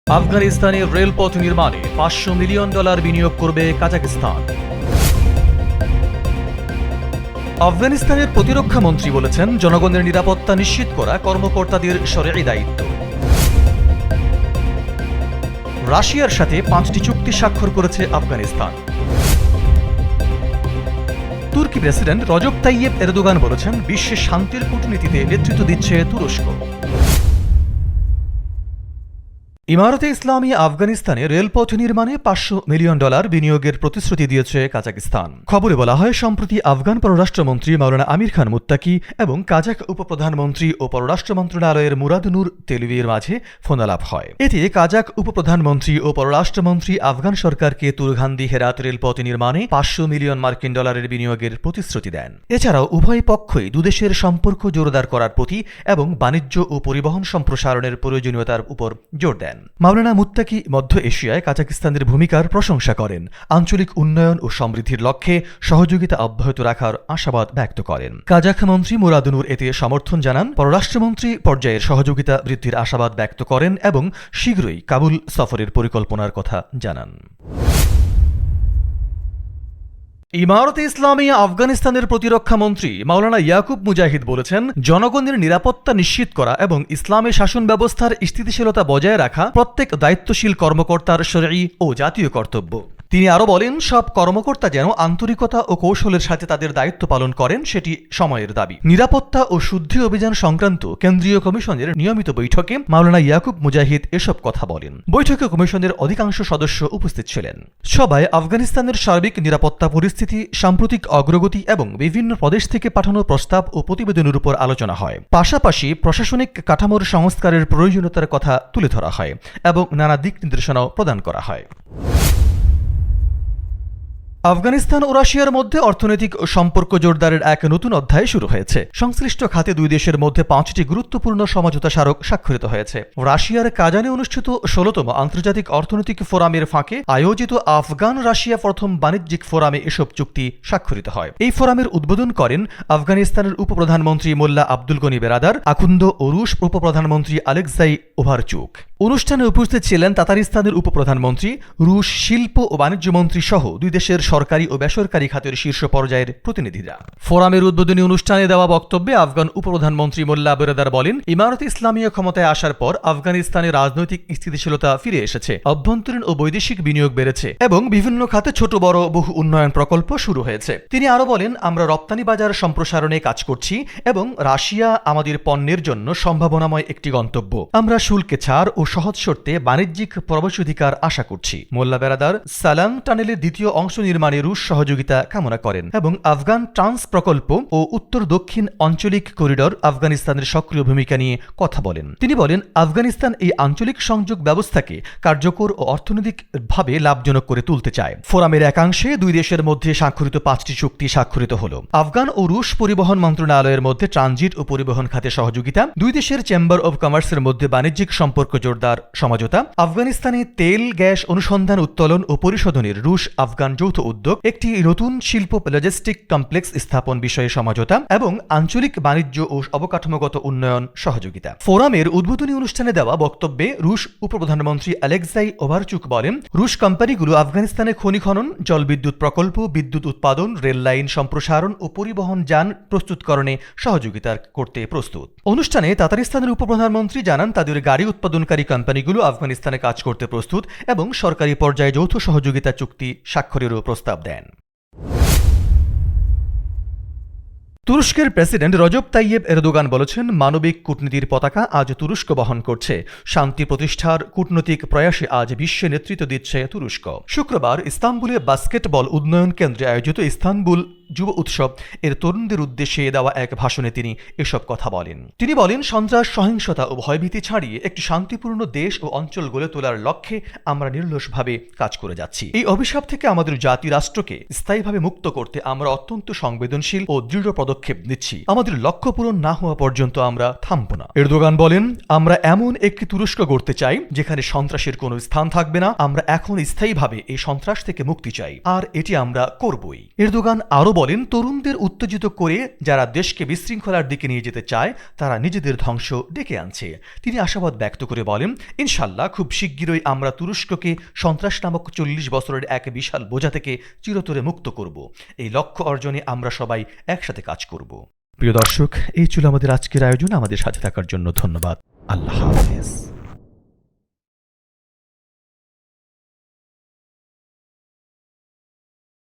আফগানিস্তানে রেলপথ নির্মাণে $500 মিলিয়ন বিনিয়োগ করবে কাজাখস্তান। আফগানিস্তানের প্রতিরক্ষা মন্ত্রী বলেছেন, জনগণের নিরাপত্তা নিশ্চিত করা কর্মকর্তাদের শরঈ দায়িত্ব। রাশিয়ার সাথে 5টি চুক্তি স্বাক্ষর করেছে আফগানিস্তান। তুর্কি প্রেসিডেন্ট রজব তাইয়েব এরদোগান বলেছেন, বিশ্বে শান্তির কূটনীতিতে নেতৃত্ব দিচ্ছে তুরস্ক। ইমারতে ইসলামিয়া আফগানিস্তানে রেলপথ নির্মাণে $500 মিলিয়ন বিনিয়োগের প্রতিশ্রুতি দিয়েছে কাজাখস্তান। খবরে বলা হয়, সম্প্রতি আফগান পররাষ্ট্রমন্ত্রী মাওলানা আমির খান মুত্তাকি এবং কাজাখ উপপ্রধানমন্ত্রী ও পররাষ্ট্র মন্ত্রণালয়ের মুরাদ নূর তেলভির মাঝে ফোনালাপ হয়। এতে কাজাখ উপপ্রধানমন্ত্রী ও পররাষ্ট্রমন্ত্রী আফগান সরকারকে তুরঘান্দি হেরাত রেলপথ নির্মাণে $500 মিলিয়ন বিনিয়োগের প্রতিশ্রুতি দেন। এছাড়াও উভয় পক্ষই দুদেশের সম্পর্ক জোরদার করার প্রতি এবং বাণিজ্য ও পরিবহন সম্প্রসারণের প্রয়োজনীয়তার উপর জোর দেন। মাওলানা মুত্তাকি মধ্য এশিয়ায় কাজাখস্তানের ভূমিকার প্রশংসা করেন, আঞ্চলিক উন্নয়ন ও সমৃদ্ধির লক্ষ্যে সহযোগিতা অব্যাহত রাখার আশাবাদ ব্যক্ত করেন। কাজাখ মন্ত্রী মুরাদ নূর এতে সমর্থন জানান, পররাষ্ট্রমন্ত্রী পর্যায়ের সহযোগিতা বৃদ্ধির আশাবাদ ব্যক্ত করেন এবং শীঘ্রই কাবুল সফরের পরিকল্পনার কথা জানান। ইমারতে ইসলামিয়া আফগানিস্তানের প্রতিরক্ষা মন্ত্রী মাওলানা ইয়াকুব মুজাহিদ বলেছেন, জনগণের নিরাপত্তা নিশ্চিত করা এবং ইসলামের শাসন ব্যবস্থার স্থিতিশীলতা বজায় রাখা প্রত্যেক দায়িত্বশীল কর্মকর্তার শরঈ ও জাতীয় কর্তব্য। তিনি আরও বলেন, সব কর্মকর্তা যেন আন্তরিকতা ও কৌশলের সাথে তাদের দায়িত্ব পালন করেন, সেটি সময়ের দাবি। নিরাপত্তা ও শুদ্ধি অভিযান সংক্রান্ত কেন্দ্রীয় কমিশনের নিয়মিত বৈঠকে মাওলানা ইয়াকুব মুজাহিদ এসব কথা বলেন। বৈঠকে কমিশনের অধিকাংশ সদস্য উপস্থিত ছিলেন। সভায় আফগানিস্তানের সার্বিক নিরাপত্তা পরিস্থিতি, সাম্প্রতিক অগ্রগতি এবং বিভিন্ন প্রদেশ থেকে পাঠানো প্রস্তাব ও প্রতিবেদনের উপর আলোচনা হয়। পাশাপাশি প্রশাসনিক কাঠামোর সংস্কারের প্রয়োজনীয়তার কথা তুলে ধরা হয় এবং নানা দিক নির্দেশনাও প্রদান করা হয়। আফগানিস্তান ও রাশিয়ার মধ্যে অর্থনৈতিক সম্পর্ক জোরদারের এক নতুন অধ্যায় শুরু হয়েছে। সংশ্লিষ্ট খাতে দুই দেশের মধ্যে 5টি গুরুত্বপূর্ণ সমঝোতা স্মারক স্বাক্ষরিত হয়েছে। রাশিয়ার কাজানে অনুষ্ঠিত 16তম আন্তর্জাতিক অর্থনৈতিক ফোরামের ফাঁকে আয়োজিত আফগান রাশিয়া প্রথম বাণিজ্যিক ফোরামে এসব চুক্তি স্বাক্ষরিত হয়। এই ফোরামের উদ্বোধন করেন আফগানিস্তানের উপপ্রধানমন্ত্রী মোল্লা আব্দুল গনি বেরাদার আকুন্দ ও রুশ উপপ্রধানমন্ত্রী আলেক্সাই ওভারচুক। অনুষ্ঠানে উপস্থিত ছিলেন তাতারিস্তানের উপপ্রধানমন্ত্রী, রুশ শিল্প ও বাণিজ্য মন্ত্রী সহ দুই দেশের সরকারি ও বেসরকারি খাতের শীর্ষ পর্যায়ের প্রতিনিধিরা। ফোরামের উদ্বোধনী অনুষ্ঠানে দেওয়া বক্তব্যে আফগান উপপ্রধানমন্ত্রী মোল্লা বেরাদার বলেন, ইমারত ইসলামিয়া ক্ষমতায় আসার পর আফগানিস্তানে রাজনৈতিক স্থিতিশীলতা ফিরে এসেছে, অভ্যন্তরীণ ও বৈদেশিক বিনিয়োগ বেড়েছে এবং বিভিন্ন খাতে ছোট বড় বহু উন্নয়ন প্রকল্প শুরু হয়েছে। তিনি আরও বলেন, আমরা রপ্তানি বাজার সম্প্রসারণে কাজ করছি এবং রাশিয়া আমাদের পণ্যের জন্য সম্ভাবনাময় একটি গন্তব্য। আমরা শুল্কে ছাড় ও সহজ শর্তে বাণিজ্যিক প্রবেশাধিকার আশা করছি। মোল্লা বেরাদার সালাম টানেলের দ্বিতীয় অংশ নির্মাণে রুশ সহযোগিতা কামনা করেন এবং আফগান ট্রান্স প্রকল্প ও উত্তর দক্ষিণ আঞ্চলিক করিডর আফগানিস্তানের সক্রিয় ভূমিকা নিয়ে কথা বলেন। তিনি বলেন, আফগানিস্তান এই আঞ্চলিক সংযোগ ব্যবস্থাকে কার্যকর ও অর্থনৈতিকভাবে লাভজনক করে তুলতে চায়। ফোরামের একাংশে দুই দেশের মধ্যে স্বাক্ষরিত 5টি চুক্তি স্বাক্ষরিত হল। আফগান ও রুশ পরিবহন মন্ত্রণালয়ের মধ্যে ট্রানজিট ও পরিবহন খাতে সহযোগিতা, দুই দেশের চেম্বার অব কমার্সের মধ্যে বাণিজ্যিক সম্পর্ক জোরদার সমঝোতা, আফগানিস্তানে তেল গ্যাস অনুসন্ধান, উত্তোলন ও পরিশোধনের রুশ আফগান যৌথ উদ্যোগ, একটি নতুন শিল্প লজিস্টিক কমপ্লেক্স স্থাপন বিষয়ে সমঝোতা এবং আঞ্চলিক বাণিজ্য ও অবকাঠামোগত উন্নয়ন সহযোগিতা। ফোরামের উদ্বোধনী অনুষ্ঠানে দেওয়া বক্তব্যে রুশ উপপ্রধানমন্ত্রী আলেক্সাই ওভারচুক বলেন, রুশ কোম্পানিগুলো আফগানিস্তানে খনি খনন, জলবিদ্যুৎ প্রকল্প, বিদ্যুৎ উৎপাদন, রেল লাইন সম্প্রসারণ ও পরিবহন যান প্রস্তুতকরণে সহযোগিতা করতে প্রস্তুত। অনুষ্ঠানে তাতারিস্তানের উপপ্রধানমন্ত্রী জানান, তাদের গাড়ি উৎপাদনকারী কোম্পানিগুলো আফগানিস্তানে কাজ করতে প্রস্তুত এবং সরকারি পর্যায়ে যৌথ সহযোগিতা চুক্তি স্বাক্ষরেরও প্রস্তাব দেন। তুরস্কের প্রেসিডেন্ট রজব তাইয়েব এরদোগান বলেছেন, মানবিক কূটনীতির পতাকা আজ তুরস্ক বহন করছে। শান্তি প্রতিষ্ঠার কূটনৈতিক প্রয়াসে আজ বিশ্বে নেতৃত্ব দিচ্ছে তুরস্ক। শুক্রবার ইস্তাম্বুলে বাস্কেটবল উন্নয়ন কেন্দ্রে আয়োজিত ইস্তাম্বুল যুব উৎসব এর তরুণদের উদ্দেশ্যে দেওয়া এক ভাষণে তিনি এসব কথা বলেন। তিনি বলেন, সন্ত্রাস, সহিংসতা ও ভয়ভীতি ছাড়িয়ে একটি শান্তিপূর্ণ দেশ ও অঞ্চল গড়ে তোলার লক্ষ্যে আমরা নির্লসভাবে কাজ করে যাচ্ছি। এই অভিশাপ থেকে আমাদের জাতি রাষ্ট্রকে স্থায়ীভাবে মুক্ত করতে আমরা অত্যন্ত সংবেদনশীল ও দৃঢ় পদক্ষেপ নিচ্ছি। আমাদের লক্ষ্য পূরণ না হওয়া পর্যন্ত আমরা থামব না। এরদোগান বলেন, আমরা এমন একটি তুরস্ক গড়তে চাই যেখানে সন্ত্রাসের কোনো স্থান থাকবে না। আমরা এখন স্থায়ীভাবে এই সন্ত্রাস থেকে মুক্তি চাই, আর এটি আমরা করবই। এরদোগান আরও বলেন, তরুণদের উত্তেজিত করে যারা দেশকে বিশৃঙ্খলার দিকে নিয়ে যেতে চায় তারা নিজেদের ধ্বংস ডেকে আনছে। তিনি আশাবাদ ব্যক্ত করে বলেন, ইনশাল্লাহ খুব শিগগিরই আমরা তুরস্ককে সন্ত্রাস নামক 40 বছরের এক বিশাল বোঝা থেকে চিরতরে মুক্ত করব। এই লক্ষ্য অর্জনে আমরা সবাই একসাথে কাজ করব। প্রিয় দর্শক, এই ছিল আমাদের আজকের আয়োজন। আমাদের সাথে থাকার জন্য ধন্যবাদ। আল্লাহ হাফেজ।